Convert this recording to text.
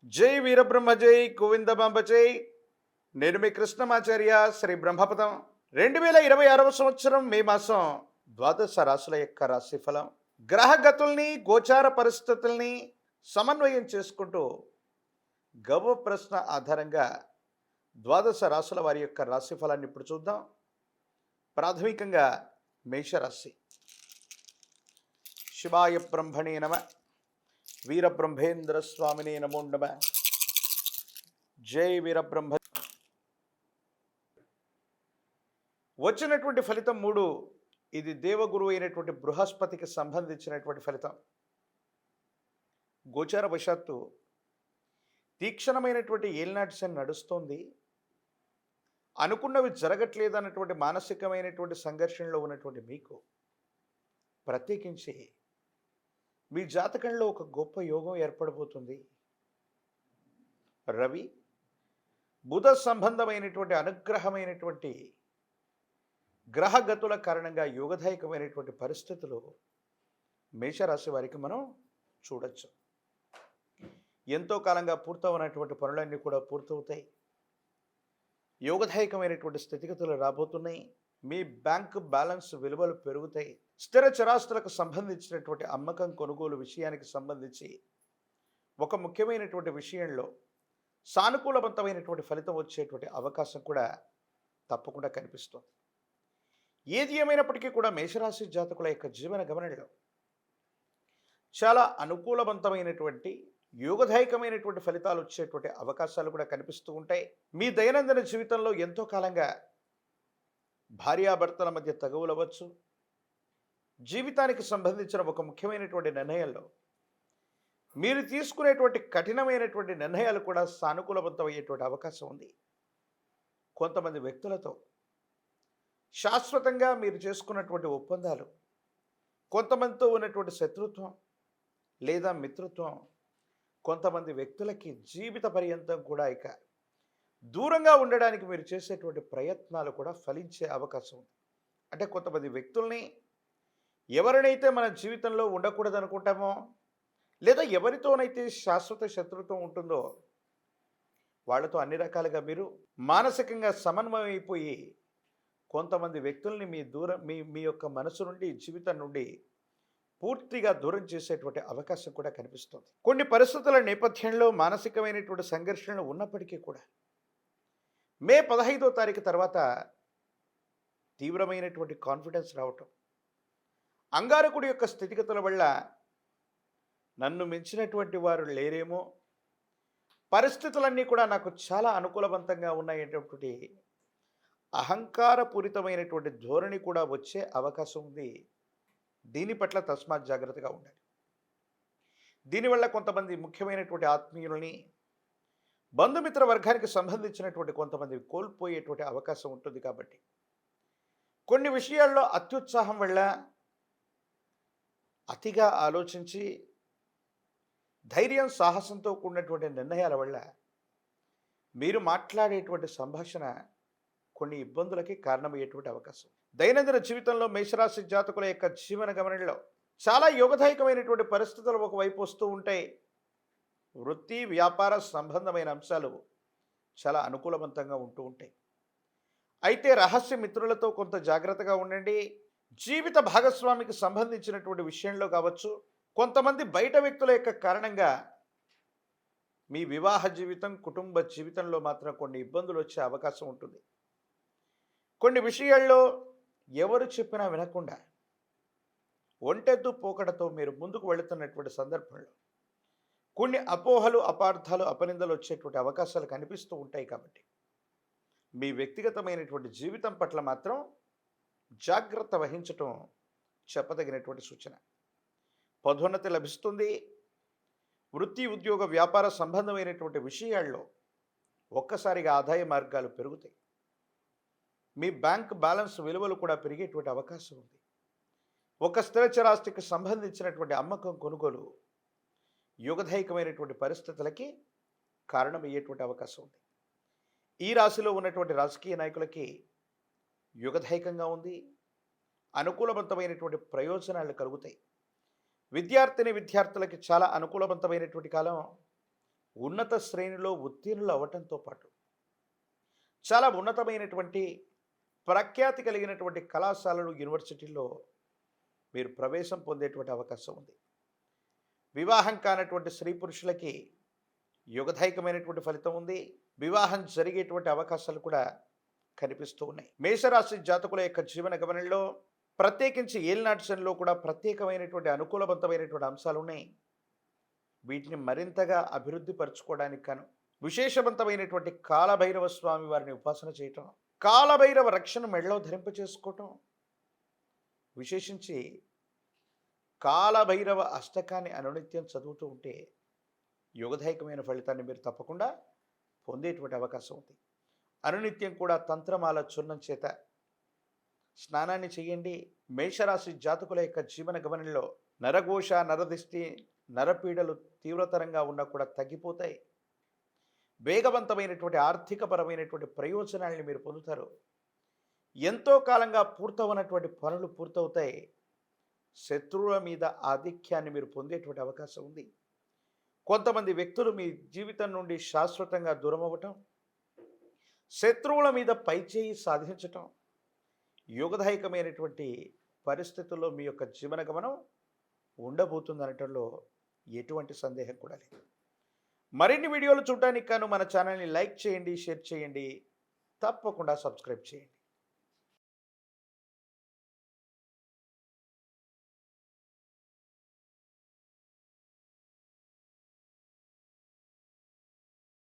జై వీరబ్రహ్మ జై గోవిందమాంబ జై. నేను మీ కృష్ణమాచార్య శ్రీ బ్రహ్మపదం. 2026 సంవత్సరం మే మాసం ద్వాదశ రాశుల యొక్క రాశిఫలం, గ్రహగతుల్ని గోచార పరిస్థితుల్ని సమన్వయం చేసుకుంటూ గవ ప్రశ్న ఆధారంగా ద్వాదశ రాశుల వారి యొక్క రాశిఫలాన్ని ఇప్పుడు చూద్దాం. ప్రాథమికంగా మేషరాశి. శివాయ బ్రహ్మణే నమ. వీరబ్రహ్మేంద్ర స్వామినే నమో నమ. జై వీరబ్రహ్మ. వచ్చినటువంటి ఫలితం 3. ఇది దేవగురువు అయినటువంటి బృహస్పతికి సంబంధించినటువంటి ఫలితం. గోచార వశాత్తు తీక్షణమైనటువంటి ఏలినాటి శని నడుస్తోంది. అనుకున్నవి జరగట్లేదు అన్నటువంటి మానసికమైనటువంటి సంఘర్షణలో ఉన్నటువంటి మీకు ప్రత్యేకించి మీ జాతకంలో ఒక గొప్ప యోగం ఏర్పడబోతుంది. రవి బుధ సంబంధమైనటువంటి అనుగ్రహమైనటువంటి గ్రహగతుల కారణంగా యోగదాయకమైనటువంటి పరిస్థితులు మేషరాశి వారికి మనం చూడొచ్చు. ఎంతో కాలంగా పూర్తవనటువంటి పనులన్నీ కూడా పూర్తవుతాయి. యోగదాయకమైనటువంటి స్థితిగతులు రాబోతున్నాయి. మీ బ్యాంక్ బ్యాలెన్స్ విలువలు పెరుగుతాయి. స్థిర చరాస్తులకు సంబంధించినటువంటి అమ్మకం కొనుగోలు విషయానికి సంబంధించి ఒక ముఖ్యమైనటువంటి విషయంలో సానుకూలవంతమైనటువంటి ఫలితం వచ్చేటువంటి అవకాశం కూడా తప్పకుండా కనిపిస్తుంది. ఏది ఏమైనప్పటికీ కూడా మేషరాశి జాతకుల యొక్క జీవన గమనంలో చాలా అనుకూలవంతమైనటువంటి యోగదాయకమైనటువంటి ఫలితాలు వచ్చేటువంటి అవకాశాలు కూడా కనిపిస్తూ ఉంటాయి. మీ దైనందిన జీవితంలో ఎంతో కాలంగా భార్యాభర్తల మధ్య తగువులవచ్చు, జీవితానికి సంబంధించిన ఒక ముఖ్యమైనటువంటి నిర్ణయంలో మీరు తీసుకునేటువంటి కఠినమైనటువంటి నిర్ణయాలు కూడా సానుకూలవంతమయ్యేటువంటి అవకాశం ఉంది. కొంతమంది వ్యక్తులతో శాశ్వతంగా మీరు చేసుకున్నటువంటి ఒప్పందాలు, కొంతమందితో ఉన్నటువంటి శత్రుత్వం లేదా మిత్రత్వం కొంతమంది వ్యక్తులకి జీవిత పర్యంతం కూడా ఇక దూరంగా ఉండడానికి మీరు చేసేటువంటి ప్రయత్నాలు కూడా ఫలించే అవకాశం ఉంది. అంటే కొంతమంది వ్యక్తుల్ని ఎవరినైతే మన జీవితంలో ఉండకూడదు అనుకుంటామో, లేదా ఎవరితోనైతే శాశ్వత శత్రుత్వం ఉంటుందో వాళ్ళతో అన్ని రకాలుగా మీరు మానసికంగా సమన్వయం అయిపోయి కొంతమంది వ్యక్తుల్ని మీ యొక్క మనసు నుండి, జీవితం నుండి పూర్తిగా దూరం చేసేటువంటి అవకాశం కూడా కనిపిస్తుంది. కొన్ని పరిస్థితుల నేపథ్యంలో మానసికమైనటువంటి సంఘర్షణలు ఉన్నప్పటికీ కూడా మే 15వ తారీఖు తర్వాత తీవ్రమైనటువంటి కాన్ఫిడెన్స్ రావటం, అంగారకుడి యొక్క స్థితిగతుల వల్ల నన్ను మించినటువంటి వారు లేరేమో, పరిస్థితులన్నీ కూడా నాకు చాలా అనుకూలవంతంగా ఉన్నాయనేటువంటి అహంకారపూరితమైనటువంటి ధోరణి కూడా వచ్చే అవకాశం ఉంది. దీని పట్ల తస్మాత్ జాగ్రత్తగా ఉండాలి. దీనివల్ల కొంతమంది ముఖ్యమైనటువంటి ఆత్మీయుల్ని, బంధుమిత్ర వర్గానికి సంబంధించినటువంటి కొంతమంది కోల్పోయేటువంటి అవకాశం ఉంటుంది. కాబట్టి కొన్ని విషయాల్లో అత్యుత్సాహం వల్ల, అతిగా ఆలోచించి ధైర్యం సాహసంతో కూడినటువంటి నిర్ణయాల వల్ల మీరు మాట్లాడేటువంటి సంభాషణ కొన్ని ఇబ్బందులకి కారణమయ్యేటువంటి అవకాశం. దైనందిన జీవితంలో మేషరాశి జాతకుల యొక్క జీవన గమనంలో చాలా యోగదాయకమైనటువంటి పరిస్థితులు ఒకవైపు వస్తూ ఉంటాయి. వృత్తి వ్యాపార సంబంధమైన అంశాలు చాలా అనుకూలవంతంగా ఉంటూ ఉంటాయి. అయితే రహస్య మిత్రులతో కొంత జాగ్రత్తగా ఉండండి. జీవిత భాగస్వామికి సంబంధించినటువంటి విషయంలో కావచ్చు, కొంతమంది బయట వ్యక్తుల యొక్క కారణంగా మీ వివాహ జీవితం, కుటుంబ జీవితంలో మాత్రం కొన్ని ఇబ్బందులు వచ్చే అవకాశం ఉంటుంది. కొన్ని విషయాల్లో ఎవరు చెప్పినా వినకుండా ఒంటెద్దు పోకడతో మీరు ముందుకు వెళుతున్నటువంటి సందర్భంలో కొన్ని అపోహలు, అపార్థాలు, అపనిందలు వచ్చేటువంటి అవకాశాలు కనిపిస్తూ ఉంటాయి. కాబట్టి మీ వ్యక్తిగతమైనటువంటి జీవితం పట్ల మాత్రం జాగ్రత్త వహించటం చెప్పదగినటువంటి సూచన. పదోన్నతి లభిస్తుంది. వృత్తి, ఉద్యోగ, వ్యాపార సంబంధమైనటువంటి విషయాల్లో ఒక్కసారిగా ఆదాయ మార్గాలు పెరుగుతాయి. మీ బ్యాంక్ బ్యాలెన్స్ విలువలు కూడా పెరిగేటువంటి అవకాశం ఉంది. ఒక స్థిర చరాస్తికి సంబంధించినటువంటి అమ్మకం కొనుగోలు యోగదాయకమైనటువంటి పరిస్థితులకి కారణమయ్యేటువంటి అవకాశం ఉంది. ఈ రాశిలో ఉన్నటువంటి రాజకీయ నాయకులకి యుగదాయకంగా ఉంది. అనుకూలవంతమైనటువంటి ప్రయోజనాలు కలుగుతాయి. విద్యార్థిని విద్యార్థులకి చాలా అనుకూలవంతమైనటువంటి కాలం. ఉన్నత శ్రేణిలో ఉత్తీర్ణులు అవ్వటంతో పాటు చాలా ఉన్నతమైనటువంటి ప్రఖ్యాతి కలిగినటువంటి కళాశాలలు, యూనివర్సిటీల్లో మీరు ప్రవేశం పొందేటువంటి అవకాశం ఉంది. వివాహం కానటువంటి స్త్రీ పురుషులకి యుగదాయకమైనటువంటి ఫలితం ఉంది. వివాహం జరిగేటువంటి అవకాశాలు కూడా కనిపిస్తూ ఉన్నాయి. మేషరాశి జాతకుల యొక్క జీవన గమనంలో ప్రత్యేకించి ఏలినాటి శనిలో కూడా ప్రత్యేకమైనటువంటి అనుకూలవంతమైనటువంటి అంశాలు ఉన్నాయి. వీటిని మరింతగా అభివృద్ధి పరచుకోవడానికి గాను విశేషవంతమైనటువంటి కాలభైరవ స్వామి వారిని ఉపాసన చేయటం, కాలభైరవ రక్షణ మెడలో ధరింప చేసుకోవటం, విశేషించి కాలభైరవ అష్టకాన్ని అనునిత్యం చదువుతూ ఉంటే యుగదాయకమైన ఫలితాన్ని మీరు తప్పకుండా పొందేటువంటి అవకాశం ఉంది. అనునిత్యం కూడా తంత్రమాల చూర్ణం చేత స్నానాన్ని చేయండి. మేషరాశి జాతకుల యొక్క జీవన గమనంలో నరఘోష, నరదిష్టి, నరపీడలు తీవ్రతరంగా ఉన్నా కూడా తగ్గిపోతాయి. వేగవంతమైనటువంటి ఆర్థికపరమైనటువంటి ప్రయోజనాలని మీరు పొందుతారు. ఎంతో కాలంగా పూర్తవనటువంటి పనులు పూర్తవుతాయి. శత్రువుల మీద ఆధిక్యాన్ని మీరు పొందేటువంటి అవకాశం ఉంది. కొంతమంది వ్యక్తులు మీ జీవితం నుండి శాశ్వతంగా దూరం అవ్వటం, శత్రువుల మీద పైచేయి సాధించటం, యోగదాయకమైనటువంటి పరిస్థితుల్లో మీ యొక్క జీవన గమనం ఉండబోతుందనటంలో ఎటువంటి సందేహం కూడా లేదు. మరిన్ని వీడియోలు చూడడానికి గాను మన ఛానల్ని లైక్ చేయండి, షేర్ చేయండి, తప్పకుండా సబ్స్క్రైబ్ చేయండి.